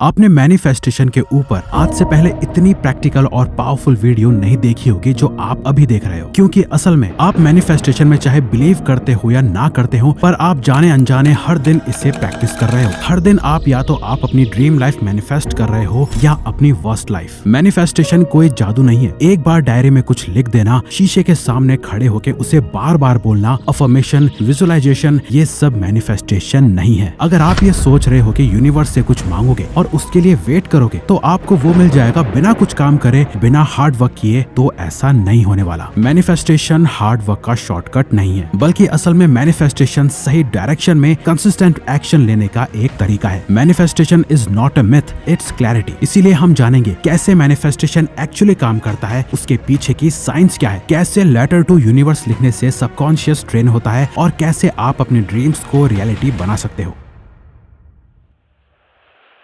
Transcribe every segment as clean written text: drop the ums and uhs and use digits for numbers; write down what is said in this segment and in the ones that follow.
आपने मैनिफेस्टेशन के ऊपर आज से पहले इतनी प्रैक्टिकल और पावरफुल वीडियो नहीं देखी होगी जो आप अभी देख रहे हो, क्योंकि असल में आप मैनिफेस्टेशन में चाहे बिलीव करते हो या ना करते हो, पर आप जाने अनजाने हर दिन इसे प्रैक्टिस कर रहे हो। हर दिन आप या तो आप अपनी ड्रीम लाइफ मैनिफेस्ट कर रहे हो या अपनी वर्स्ट लाइफ। मैनिफेस्टेशन कोई जादू नहीं है। एक बार डायरी में कुछ लिख देना, शीशे के सामने खड़े होके उसे बार बार बोलना, अफर्मेशन, विजुअलाइजेशन, ये सब मैनिफेस्टेशन नहीं है। अगर आप ये सोच रहे हो कि यूनिवर्स से कुछ मांगोगे और उसके लिए वेट करोगे तो आपको वो मिल जाएगा बिना कुछ काम करे, बिना हार्ड वर्क किए, तो ऐसा नहीं होने वाला। मैनिफेस्टेशन हार्ड वर्क का शॉर्टकट नहीं है, बल्कि असल में मैनिफेस्टेशन सही डायरेक्शन में कंसिस्टेंट एक्शन लेने का एक तरीका है। Manifestation is not a myth, it's clarity. इसीलिए हम जानेंगे कैसे मैनिफेस्टेशन एक्चुअली काम करता है, उसके पीछे की साइंस क्या है, कैसे लेटर टू यूनिवर्स लिखने से सबकॉन्शियस ट्रेन होता है और कैसे आप अपने ड्रीम्स को रियलिटी बना सकते हो।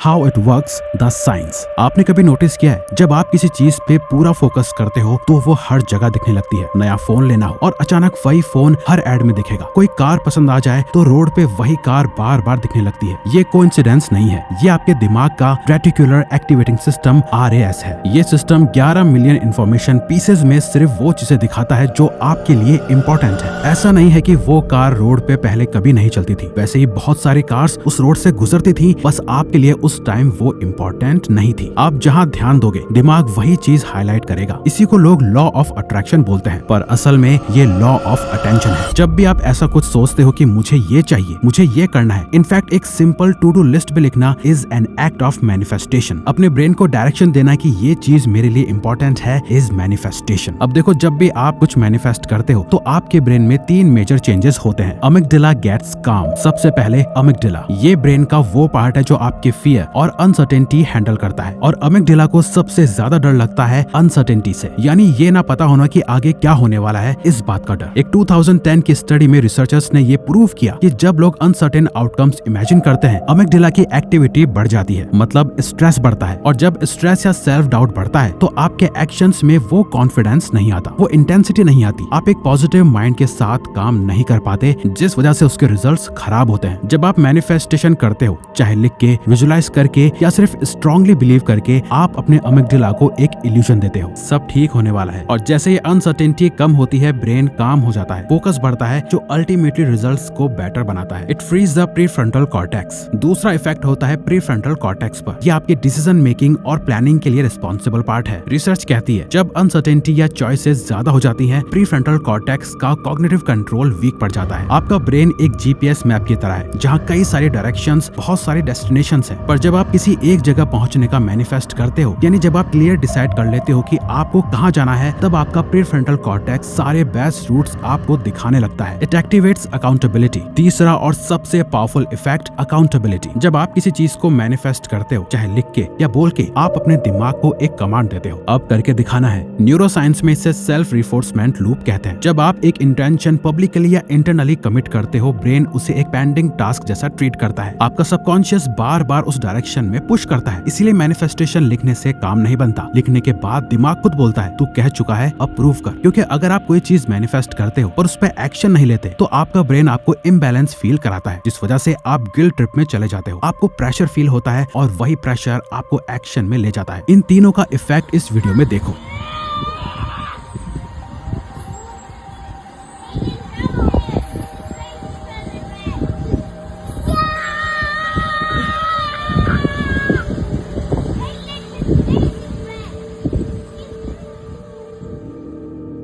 How it works, the science. आपने कभी नोटिस किया है, जब आप किसी चीज पे पूरा फोकस करते हो तो वो हर जगह दिखने लगती है। नया फोन लेना हो और अचानक वही फोन हर एड में दिखेगा। कोई कार पसंद आ जाए तो रोड पे वही कार बार बार दिखने लगती है। ये कोइंसिडेंस नहीं है, ये आपके दिमाग का रेटिकुलर एक्टिवेटिंग सिस्टम RAS है। ये सिस्टम 11 मिलियन इंफॉर्मेशन पीसेज में सिर्फ वो चीजें दिखाता है जो आपके लिए इम्पोर्टेंट है। ऐसा नहीं है कि वो कार रोड पे पहले कभी नहीं चलती थी, वैसे ही बहुत सारी कार्स उस रोड से गुजरती थी, बस आपके लिए उस टाइम वो इम्पोर्टेंट नहीं थी। आप जहाँ ध्यान दोगे दिमाग वही चीज हाईलाइट करेगा। इसी को लोग लॉ ऑफ अट्रैक्शन बोलते हैं, पर असल में ये लॉ ऑफ अटेंशन है। जब भी आप ऐसा कुछ सोचते हो कि मुझे ये चाहिए, मुझे ये करना है, इनफैक्ट एक सिंपल टू डू लिस्ट भी लिखना is an act of manifestation. अपने ब्रेन को डायरेक्शन देना कि ये चीज मेरे लिए इम्पोर्टेंट है इज मैनिफेस्टेशन। अब देखो, जब भी आप कुछ मैनिफेस्ट करते हो तो आपके ब्रेन में 3 मेजर चेंजेस होते हैं। अमिगडाला गेट्स काम। सबसे पहले अमिगडाला, ये ब्रेन का वो पार्ट है जो आपके फियर और अनसर्टेनिटी हैंडल करता है, और अमिगडाला को सबसे ज्यादा डर लगता है अनसर्टेनिटी से, यानी ये ना पता होना कि आगे क्या होने वाला है, इस बात का डर। एक 2010 की स्टडी में रिसर्चर्स ने ये प्रूव किया कि जब लोग अनसर्टेन आउटकम्स इमेजिन करते हैं, अमिगडाला की एक्टिविटी बढ़ जाती है, मतलब स्ट्रेस बढ़ता है। और जब स्ट्रेस या सेल्फ डाउट बढ़ता है तो आपके एक्शंस में वो कॉन्फिडेंस नहीं आता, वो इंटेंसिटी नहीं आती, आप एक पॉजिटिव माइंड के साथ काम नहीं कर पाते, जिस वजह से उसके रिजल्ट्स खराब होते हैं। जब आप मैनिफेस्टेशन करते हो, चाहे लिख के, विजुलाइज करके या सिर्फ स्ट्रांगली बिलीव करके, आप अपने अमिगडाला को एक इल्यूजन देते हो सब ठीक होने वाला है। और जैसे ही अनसर्टेनिटी कम होती है, ब्रेन काम हो जाता है, फोकस बढ़ता है, जो अल्टीमेटली रिजल्ट्स को बेटर बनाता है। It freeze the prefrontal cortex. दूसरा इफेक्ट होता है प्रीफ्रंटल कॉर्टेक्स पर। यह आपके डिसीजन मेकिंग और प्लानिंग के लिए रिस्पॉन्सिबल पार्ट है। रिसर्च कहती है जब अनसर्टेनिटी या चॉइसेस ज्यादा हो जाती है, प्रीफ्रंटल कॉर्टेक्स का कॉग्निटिव कंट्रोल वीक पड़ जाता है। आपका ब्रेन एक GPS मैप की तरह है, जहाँ कई सारे डायरेक्शंस, बहुत सारे डेस्टिनेशंस हैं। पर जब आप किसी एक जगह पहुंचने का मैनिफेस्ट करते हो, यानी जब आप क्लियर डिसाइड कर लेते हो कि आपको कहां जाना है, तब आपका प्रीफ्रंटल कॉर्टेक्स सारे बेस्ट रूट्स आपको दिखाने लगता है। It activates accountability. तीसरा और सबसे पावरफुल इफेक्ट, अकाउंटेबिलिटी। जब आप किसी चीज को मैनिफेस्ट करते हो, चाहे लिख के या बोल के, आप अपने दिमाग को एक कमांड देते हो, अब करके दिखाना है। न्यूरोसाइंस में इसे सेल्फ रिफोर्समेंट लूप कहते हैं। जब आप एक इंटेंशन पब्लिकली या इंटरनली कमिट करते हो, ब्रेन उसे एक पेंडिंग टास्क जैसा ट्रीट करता है। आपका सबकॉन्शियस बार बार उस डायरेक्शन में पुश करता है। इसीलिए मैनिफेस्टेशन लिखने से काम नहीं बनता। लिखने के बाद दिमाग खुद बोलता है तू कह चुका है, अब प्रूव कर। क्योंकि अगर आप कोई चीज मैनिफेस्ट करते हो और उस पर एक्शन नहीं लेते, तो आपका ब्रेन आपको इम्बैलेंस फील कराता है, जिस वजह से आप गिल्ट ट्रिप में चले जाते हो। आपको प्रेशर फील होता है और वही प्रेशर आपको एक्शन में ले जाता है। इन तीनों का इफेक्ट इस वीडियो में देखो।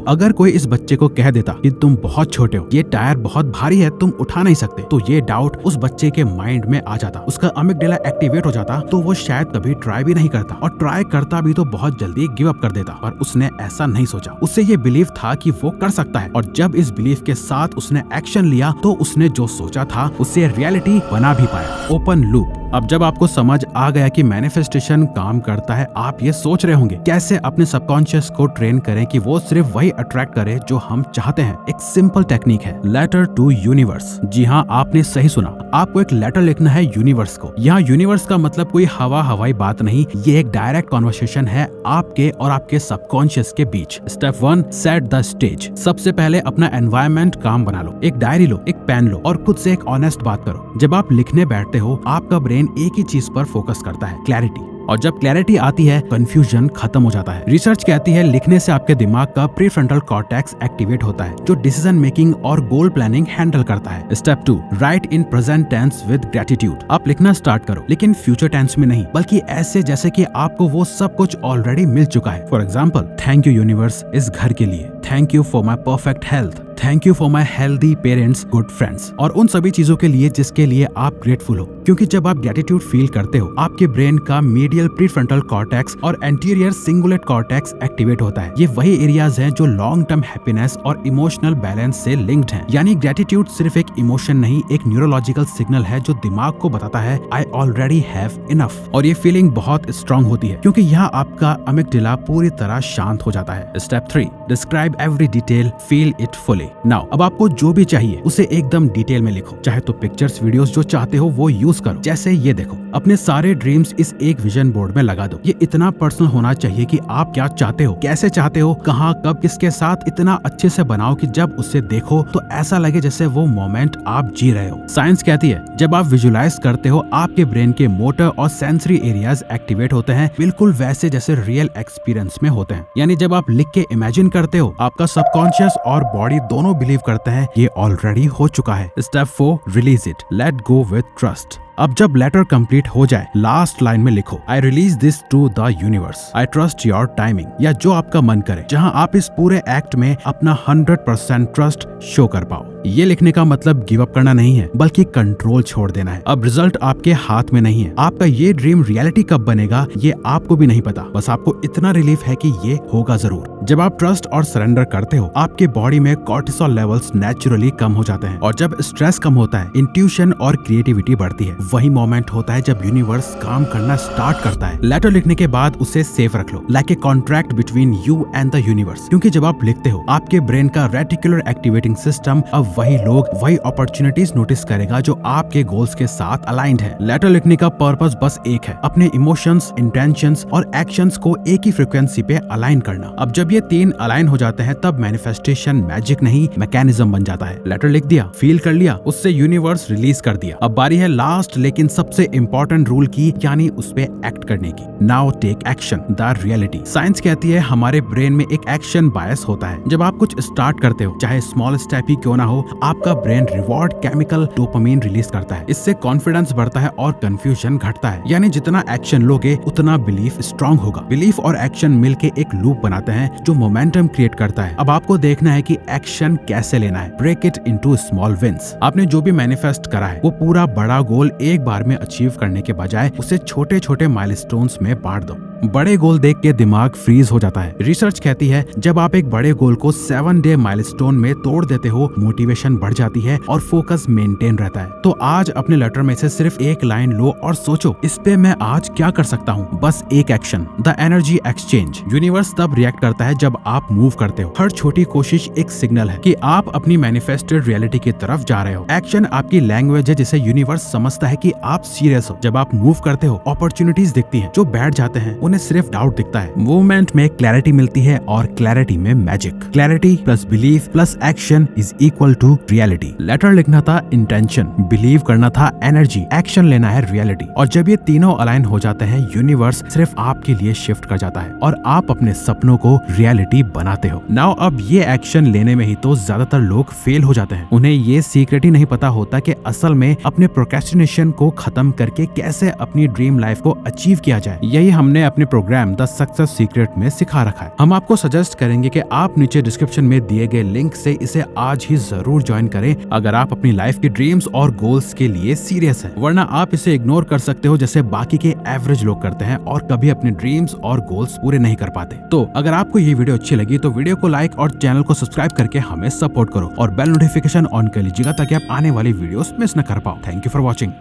अगर कोई इस बच्चे को कह देता कि तुम बहुत छोटे हो, ये टायर बहुत भारी है, तुम उठा नहीं सकते, तो ये डाउट उस बच्चे के माइंड में आ जाता, उसका अमिगडाला एक्टिवेट हो जाता, तो वो शायद कभी ट्राई भी नहीं करता, और ट्राई करता भी तो बहुत जल्दी गिव अप कर देता। पर उसने ऐसा नहीं सोचा, उससे ये बिलीव था कि वो कर सकता है, और जब इस बिलीव के साथ उसने एक्शन लिया तो उसने जो सोचा था उससे रियलिटी बना भी पाया। Open loop. अब जब आपको समझ आ गया कि मैनिफेस्टेशन काम करता है, आप ये सोच रहे होंगे कैसे अपने सबकॉन्शियस को ट्रेन करें कि वो सिर्फ वही अट्रैक्ट करे जो हम चाहते हैं। एक सिंपल टेक्निक है, लेटर टू यूनिवर्स। जी हाँ, आपने सही सुना, आपको एक लेटर लिखना है यूनिवर्स को। यहाँ यूनिवर्स का मतलब कोई हवाई बात नहीं, ये एक डायरेक्ट कॉन्वर्सेशन है आपके और आपके सबकॉन्शियस के बीच। Step 1, set the stage. सबसे पहले अपना एनवायरनमेंट काम बना लो, एक डायरी लो, एक पेन लो और खुद से एक ऑनेस्ट बात करो। जब आप लिखने बैठते हो, आपका ब्रेन ब्रेन एक ही चीज पर फोकस करता है, क्लैरिटी। और जब क्लैरिटी आती है, कंफ्यूजन खत्म हो जाता है। रिसर्च कहती है लिखने से आपके दिमाग का प्रीफ्रंटल कॉर्टेक्स एक्टिवेट होता है, जो डिसीजन मेकिंग और गोल प्लानिंग हैंडल करता है। Step 2, right in present tense with gratitude. आप लिखना स्टार्ट करो, लेकिन फ्यूचर टेंस में नहीं, बल्कि ऐसे जैसे कि आपको वो सब कुछ ऑलरेडी मिल चुका है। For example, thank you universe इस घर के लिए, thank you for my perfect health, thank you for my healthy parents, good friends, और उन सभी चीजों के लिए जिसके लिए आप ग्रेटफुल हो। क्योंकि जब आप ग्रेटिट्यूड फील करते हो, आपके ब्रेन का मीडियल प्रीफ्रंटल कॉर्टेक्स और एंटीरियर सिंगुलेट कॉर्टेक्स एक्टिवेट होता है। ये वही एरियाज हैं जो लॉन्ग टर्म हैप्पीनेस और इमोशनल बैलेंस से लिंक्ड हैं। यानी ग्रेटिट्यूड सिर्फ एक इमोशन नहीं, एक न्यूरोलॉजिकल सिग्नल है जो दिमाग को बताता है आई ऑलरेडी हैव इनफ। और ये फीलिंग बहुत स्ट्रांग होती है, क्योंकि यहाँ आपका अमिगडाला पूरी तरह शांत हो जाता है। Step 3, describe every detail, feel it fully. Now अब आपको जो भी चाहिए उसे एकदम डिटेल में लिखो। चाहे तो पिक्चर्स, वीडियोस जो चाहते हो वो यूज करो। जैसे ये देखो, अपने सारे ड्रीम्स इस एक विजन बोर्ड में लगा दो। ये इतना पर्सनल होना चाहिए कि आप क्या चाहते हो, कैसे चाहते हो, कहाँ, कब, किसके साथ, इतना अच्छे से बनाओ कि जब उसे देखो तो ऐसा लगे जैसे वो मोमेंट आप जी रहे हो। साइंस कहती है जब आप विजुलाइज करते हो, आपके ब्रेन के मोटर और सेंसरी एरियाज एक्टिवेट होते हैं, बिल्कुल वैसे जैसे रियल एक्सपीरियंस में होते हैं। यानी जब आप लिख के इमेजिन करते हो, आपका सबकॉन्शियस और बॉडी दोनों बिलीव करते हैं ये ऑलरेडी हो चुका है। Step 4, release it, let go with trust. अब जब लेटर कंप्लीट हो जाए, लास्ट लाइन में लिखो I release this to the universe, I trust your timing, या जो आपका मन करे, जहां आप इस पूरे एक्ट में अपना 100% ट्रस्ट शो कर पाओ। ये लिखने का मतलब गिव अप करना नहीं है, बल्कि कंट्रोल छोड़ देना है। अब रिजल्ट आपके हाथ में नहीं है। आपका ये ड्रीम रियलिटी कब बनेगा ये आपको भी नहीं पता, बस आपको इतना रिलीफ है कि ये होगा जरूर। जब आप ट्रस्ट और सरेंडर करते हो, आपके बॉडी में कॉर्टिसोल लेवल्स नेचुरली कम हो जाते हैं, और जब स्ट्रेस कम होता है, इंट्यूशन और क्रिएटिविटी बढ़ती है। वही मोमेंट होता है जब यूनिवर्स काम करना स्टार्ट करता है। लेटर लिखने के बाद उसे सेफ रख लो, like a contract between you and the universe. क्योंकि जब आप लिखते हो, आपके ब्रेन का रेटिकुलर एक्टिवेटिंग सिस्टम अब वही लोग, वही अपॉर्चुनिटीज नोटिस करेगा जो आपके गोल्स के साथ अलाइंड है। लेटर लिखने का पर्पस बस एक है, अपने इमोशंस, इंटेंशंस और एक्शंस को एक ही फ्रीक्वेंसी पे अलाइन करना। अब जब ये 3 अलाइन हो जाते हैं, तब मैनिफेस्टेशन मैजिक नहीं, मैकेनिज्म बन जाता है। लेटर लिख दिया, फील कर लिया, उससे यूनिवर्स रिलीज कर दिया। अब बारी है लास्ट लेकिन सबसे इंपॉर्टेंट रूल की, यानी उस पे एक्ट करने की। Now take action, the reality. Science कहती है हमारे ब्रेन में एक एक्शन बायस होता है। जब आप कुछ स्टार्ट करते हो, चाहे स्मॉल स्टेप ही क्यों ना हो, आपका brain reward chemical dopamine release करता है। इससे कॉन्फिडेंस बढ़ता है और कंफ्यूजन घटता है। यानी जितना एक्शन लोगे उतना बिलीफ स्ट्रांग होगा। बिलीफ और एक्शन मिलके एक लूप बनाते हैं जो मोमेंटम क्रिएट करता है। अब आपको देखना है कि एक्शन कैसे लेना है। Break it into small wins. आपने जो भी मैनिफेस्ट करा है, वो पूरा बड़ा गोल एक बार में अचीव करने के बजाय उसे छोटे छोटे माइलस्टोन्स में बांट दो। बड़े गोल देख के दिमाग फ्रीज हो जाता है। रिसर्च कहती है जब आप एक बड़े गोल को 7 डे माइलस्टोन में तोड़ देते हो, मोटिवेशन बढ़ जाती है और फोकस मेंटेन रहता है। तो आज अपने लेटर में से सिर्फ एक लाइन लो और सोचो इस पे मैं आज क्या कर सकता हूँ। बस एक action, the energy exchange. Universe तब रिएक्ट करता है जब आप मूव करते हो। हर छोटी कोशिश एक सिग्नल है कि आप अपनी मैनिफेस्टेड रियलिटी की तरफ जा रहे हो। एक्शन आपकी लैंग्वेज है जिसे यूनिवर्स समझता है कि आप सीरियस हो। जब आप मूव करते हो, अपॉर्चुनिटीज दिखती हैं। जो बैठ जाते हैं उन्हें सिर्फ डाउट दिखता है। मूवमेंट में क्लैरिटी मिलती है और क्लैरिटी में magic. Clarity plus belief plus action is equal to reality. Letter लिखना था इंटेंशन, बिलीव करना था एनर्जी, एक्शन लेना है रियलिटी। और जब ये तीनों अलाइन हो जाते हैं, यूनिवर्स सिर्फ आपके लिए शिफ्ट कर जाता है और आप अपने सपनों को रियलिटी बनाते हो। नाउ अब ये एक्शन लेने में ही तो ज्यादातर लोग फेल हो जाते हैं। उन्हें ये सीक्रेट ही नहीं पता होता कि असल में अपने प्रोक्रेस्टिनेशन को खत्म करके कैसे अपनी ड्रीम लाइफ को अचीव किया जाए। यही हमने अपने प्रोग्राम द सक्सेस सीक्रेट में सिखा रखा है। हम आपको सजेस्ट करेंगे कि आप नीचे डिस्क्रिप्शन में दिए गए लिंक से इसे आज ही जरूर ज्वाइन करें अगर आप अपनी लाइफ की ड्रीम्स और गोल्स के लिए सीरियस हैं। वरना आप इसे इग्नोर कर सकते हो जैसे बाकी के एवरेज लोग करते हैं और कभी अपने ड्रीम्स और गोल्स पूरे नहीं कर पाते। तो अगर आपको ये वीडियो अच्छी लगी तो वीडियो को लाइक और चैनल को सब्सक्राइब करके हमें सपोर्ट करो और बेल नोटिफिकेशन ऑन कर लीजिएगा ताकि आप आने वाली वीडियोस मिस न कर पाओ। Thank you for watching.